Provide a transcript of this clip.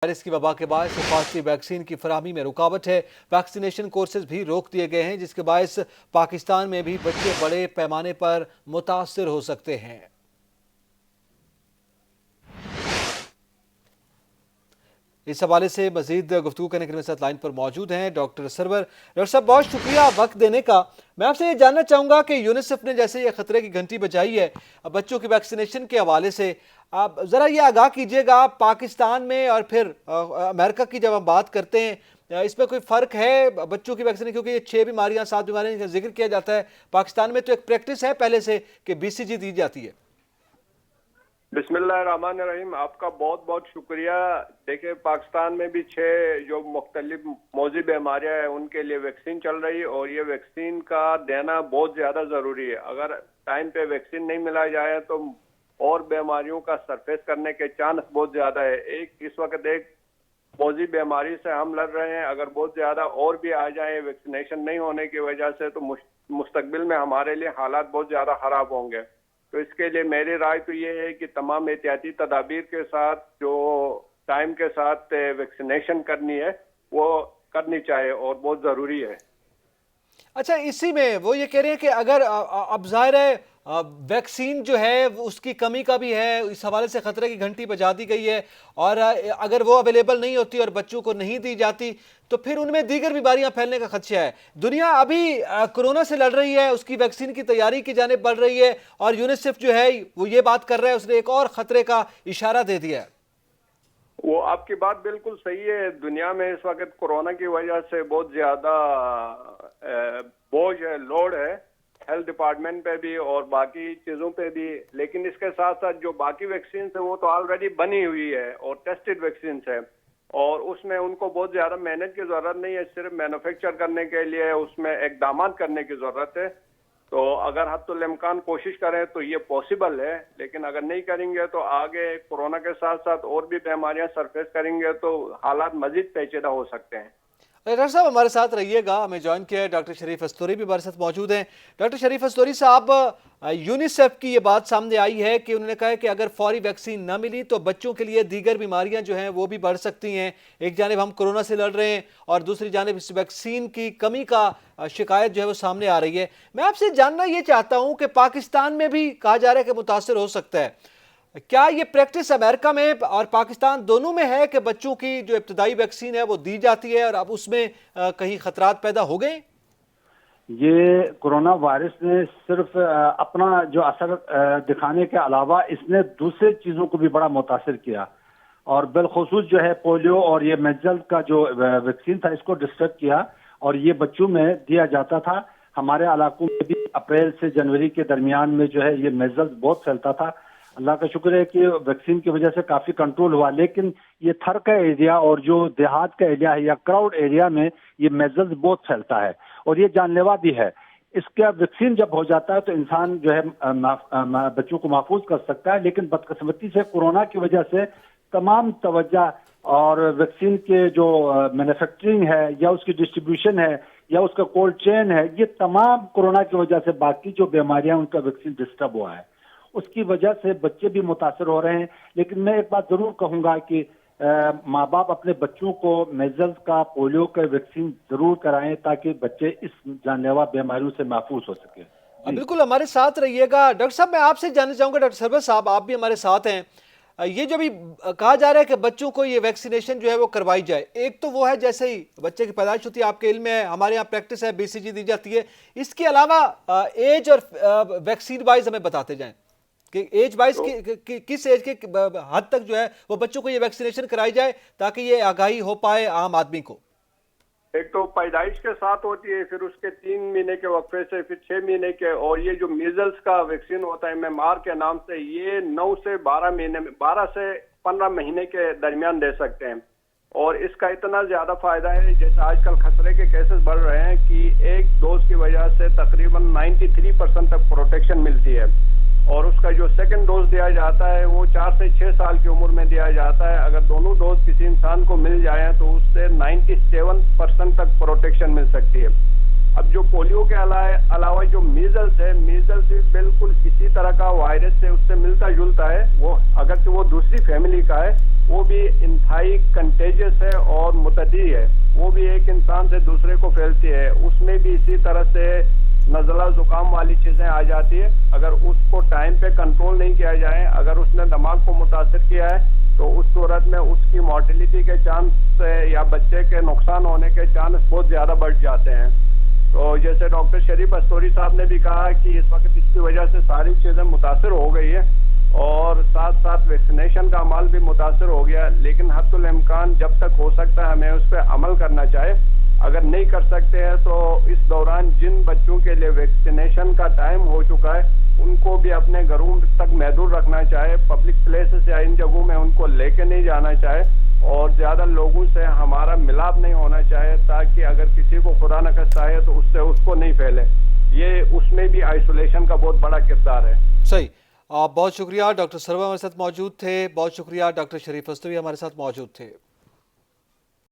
Virus کی وبا کے باعث حفاظتی ویکسین کی فراہمی میں رکاوٹ ہے۔ ویکسینیشن کورسز بھی روک دیے گئے ہیں، جس کے باعث پاکستان میں بھی بچے بڑے پیمانے پر متاثر ہو سکتے ہیں۔ اس حوالے سے مزید گفتگو کرنے کے لیے ساتھ لائن پر موجود ہیں ڈاکٹر سرور۔ ڈاکٹر صاحب بہت شکریہ وقت دینے کا۔ میں آپ سے یہ جاننا چاہوں گا کہ یونیسیف نے جیسے یہ خطرے کی گھنٹی بجائی ہے بچوں کی ویکسینیشن کے حوالے سے، آپ ذرا یہ آگاہ کیجئے گا پاکستان میں اور پھر امریکہ کی جب ہم بات کرتے ہیں، اس میں کوئی فرق ہے بچوں کی ویکسینیشن؟ کیونکہ یہ 6 بیماریاں 7 بیماریاں کا ذکر کیا جاتا ہے، پاکستان میں تو ایک پریکٹس ہے پہلے سے کہ BCG دی جاتی ہے۔ بسم اللہ الرحمن الرحیم، آپ کا بہت بہت شکریہ۔ دیکھیں پاکستان میں بھی 6 جو مختلف موذی بیماریاں ہیں ان کے لیے ویکسین چل رہی ہے، اور یہ ویکسین کا دینا بہت زیادہ ضروری ہے۔ اگر ٹائم پہ ویکسین نہیں ملا جائے تو اور بیماریوں کا سرفیس کرنے کے چانس بہت زیادہ ہے۔ اس وقت ایک موذی بیماری سے ہم لڑ رہے ہیں، اگر بہت زیادہ اور بھی آ جائیں ویکسینیشن نہیں ہونے کی وجہ سے تو مستقبل میں ہمارے لیے حالات بہت زیادہ خراب ہوں گے۔ تو اس کے لیے میری رائے تو یہ ہے کہ تمام احتیاطی تدابیر کے ساتھ جو ٹائم کے ساتھ ویکسینیشن کرنی ہے وہ کرنی چاہیے اور بہت ضروری ہے۔ اچھا، اسی میں وہ یہ کہہ رہے ہیں کہ اگر اب ظاہر ہے ویکسین جو ہے اس کی کمی کا بھی ہے، اس حوالے سے خطرے کی گھنٹی بجا دی گئی ہے، اور اگر وہ اویلیبل نہیں ہوتی اور بچوں کو نہیں دی جاتی تو پھر ان میں دیگر بیماریاں پھیلنے کا خدشہ ہے۔ دنیا ابھی کرونا سے لڑ رہی ہے، اس کی ویکسین کی تیاری کی جانب بڑھ رہی ہے، اور یونیسیف جو ہے وہ یہ بات کر رہا ہے، اس نے ایک اور خطرے کا اشارہ دے دیا ہے۔ وہ آپ کی بات بالکل صحیح ہے۔ دنیا میں اس وقت کورونا کی وجہ سے بہت زیادہ بوجھ ہے، لوڈ ہے ہیلتھ ڈپارٹمنٹ پہ بھی اور باقی چیزوں پہ بھی، لیکن اس کے ساتھ ساتھ جو باقی ویکسینز ہیں وہ تو آلریڈی بنی ہوئی ہے اور ٹیسٹڈ ویکسینز ہے، اور اس میں ان کو بہت زیادہ محنت کی ضرورت نہیں ہے، صرف مینوفیکچر کرنے کے لیے اس میں اقدامات کرنے کی ضرورت ہے۔ تو اگر حتی الامکان کوشش کریں تو یہ پاسبل ہے، لیکن اگر نہیں کریں گے تو آگے کورونا کے ساتھ ساتھ اور بھی بیماریاں سرفیس کریں گے تو حالات مزید پیچیدہ ہو سکتے ہیں۔ ڈاکٹر صاحب ہمارے ساتھ رہیے گا، ہمیں جوائن کیا ہے ڈاکٹر شریف استوری بھی ہمارے ساتھ موجود ہیں۔ ڈاکٹر شریف استوری صاحب، یونیسیف کی یہ بات سامنے آئی ہے کہ انہوں نے کہا ہے کہ اگر فوری ویکسین نہ ملی تو بچوں کے لیے دیگر بیماریاں جو ہیں وہ بھی بڑھ سکتی ہیں۔ ایک جانب ہم کورونا سے لڑ رہے ہیں اور دوسری جانب اس ویکسین کی کمی کا شکایت جو ہے وہ سامنے آ رہی ہے۔ میں آپ سے جاننا یہ چاہتا ہوں کہ پاکستان میں بھی کہا جا رہا ہے کہ متاثر ہو سکتا ہے، کیا یہ پریکٹس امریکہ میں اور پاکستان دونوں میں ہے کہ بچوں کی جو ابتدائی ویکسین ہے وہ دی جاتی ہے اور اب اس میں کہیں خطرات پیدا ہو گئے؟ یہ کورونا وائرس نے صرف اپنا جو اثر دکھانے کے علاوہ اس نے دوسرے چیزوں کو بھی بڑا متاثر کیا، اور بالخصوص جو ہے پولیو اور یہ میزلز کا جو ویکسین تھا اس کو ڈسٹرب کیا، اور یہ بچوں میں دیا جاتا تھا۔ ہمارے علاقوں میں بھی اپریل سے جنوری کے درمیان میں جو ہے یہ میزلز بہت پھیلتا تھا۔ اللہ کا شکر ہے کہ ویکسین کی وجہ سے کافی کنٹرول ہوا، لیکن یہ تھر کا ایریا اور جو دیہات کا ایریا ہے یا کراؤڈ ایریا میں یہ میزلز بہت پھیلتا ہے اور یہ جان لیوا بھی ہے۔ اس کا ویکسین جب ہو جاتا ہے تو انسان جو ہے بچوں کو محفوظ کر سکتا ہے، لیکن بدقسمتی سے کورونا کی وجہ سے تمام توجہ اور ویکسین کے جو مینوفیکچرنگ ہے یا اس کی ڈسٹریبیوشن ہے یا اس کا کولڈ چین ہے، یہ تمام کورونا کی وجہ سے باقی جو بیماریاں ان کا ویکسین ڈسٹرب ہوا ہے، اس کی وجہ سے بچے بھی متاثر ہو رہے ہیں۔ لیکن میں ایک بات ضرور کہوں گا کہ ماں باپ اپنے بچوں کو میزلز کا، پولیو کا ویکسین ضرور کرائیں تاکہ بچے اس جان لیوا بیماریوں سے محفوظ ہو سکیں۔ بالکل ہمارے ساتھ رہیے گا۔ ڈاکٹر صاحب میں آپ سے جاننا چاہوں گا، ڈاکٹر سرور صاحب آپ بھی ہمارے ساتھ ہیں، یہ جو بھی کہا جا رہا ہے کہ بچوں کو یہ ویکسینیشن جو ہے وہ کروائی جائے، ایک تو وہ ہے جیسے ہی بچے کی پیدائش ہوتی ہے، آپ کے علم میں ہے ہمارے یہاں پریکٹس ہے BCG دی جاتی ہے، اس کے علاوہ ایج اور ویکسین وائز ہمیں بتاتے جائیں کہ ایج وائز کس ایج کے حد تک جو ہے وہ بچوں کو یہ ویکسینیشن کرائی جائے تاکہ یہ آگاہی ہو پائے عام آدمی کو۔ ایک تو پیدائش کے ساتھ ہوتی ہے، پھر اس کے 3 مہینے کے وقفے سے، پھر 6 مہینے کے، اور یہ جو میزلز کا ویکسین ہوتا ہے MMR کے نام سے، یہ 9 سے 12 مہینے میں 12 سے 15 مہینے کے درمیان دے سکتے ہیں، اور اس کا اتنا زیادہ فائدہ ہے جیسے آج کل خطرے کے کیسز بڑھ رہے ہیں کہ ایک ڈوز کی وجہ سے تقریباً 93% تک پروٹیکشن ملتی ہے، اور اس کا جو سیکنڈ ڈوز دیا جاتا ہے وہ 4 سے 6 سال کی عمر میں دیا جاتا ہے۔ اگر دونوں ڈوز کسی انسان کو مل جائیں تو اس سے 97% تک پروٹیکشن مل سکتی ہے۔ اب جو پولیو کے علاوہ جو میزلس ہے، میزلس بھی بالکل اسی طرح کا وائرس سے اس سے ملتا جلتا ہے، وہ اگرچہ وہ دوسری فیملی کا ہے، وہ بھی انتہائی کنٹیجس ہے اور متعدی ہے، وہ بھی ایک انسان سے دوسرے کو پھیلتی ہے، اس میں بھی اسی طرح سے نزلہ زکام والی چیزیں آ جاتی ہے۔ اگر اس کو ٹائم پہ کنٹرول نہیں کیا جائے، اگر اس نے دماغ کو متاثر کیا ہے تو اس صورت میں اس کی مورٹیلٹی کے چانس یا بچے کے نقصان ہونے کے چانس بہت زیادہ بڑھ جاتے ہیں۔ تو جیسے ڈاکٹر شریف استوری صاحب نے بھی کہا کہ اس وقت اس کی وجہ سے ساری چیزیں متاثر ہو گئی ہے اور ساتھ ساتھ ویکسینیشن کا عمل بھی متاثر ہو گیا، لیکن حد الامکان جب تک ہو سکتا ہے ہمیں اس پہ عمل کرنا چاہے۔ اگر نہیں کر سکتے ہیں تو اس دوران جن بچوں کے لیے ویکسینیشن کا ٹائم ہو چکا ہے ان کو بھی اپنے گھروں تک محدود رکھنا چاہے، پبلک پلیسز یا ان جگہوں میں ان کو لے کے نہیں جانا چاہے اور زیادہ لوگوں سے ہمارا ملاپ نہیں ہونا چاہے، تاکہ اگر کسی کو خدا نخواستہ آئے تو اس سے اس کو نہیں پھیلے۔ یہ اس میں بھی آئسولیشن کا بہت بڑا کردار ہے۔ صحیح، بہت شکریہ ڈاکٹر سرور ہمارے ساتھ موجود تھے، بہت شکریہ ڈاکٹر شریف استوری ہمارے ساتھ موجود تھے۔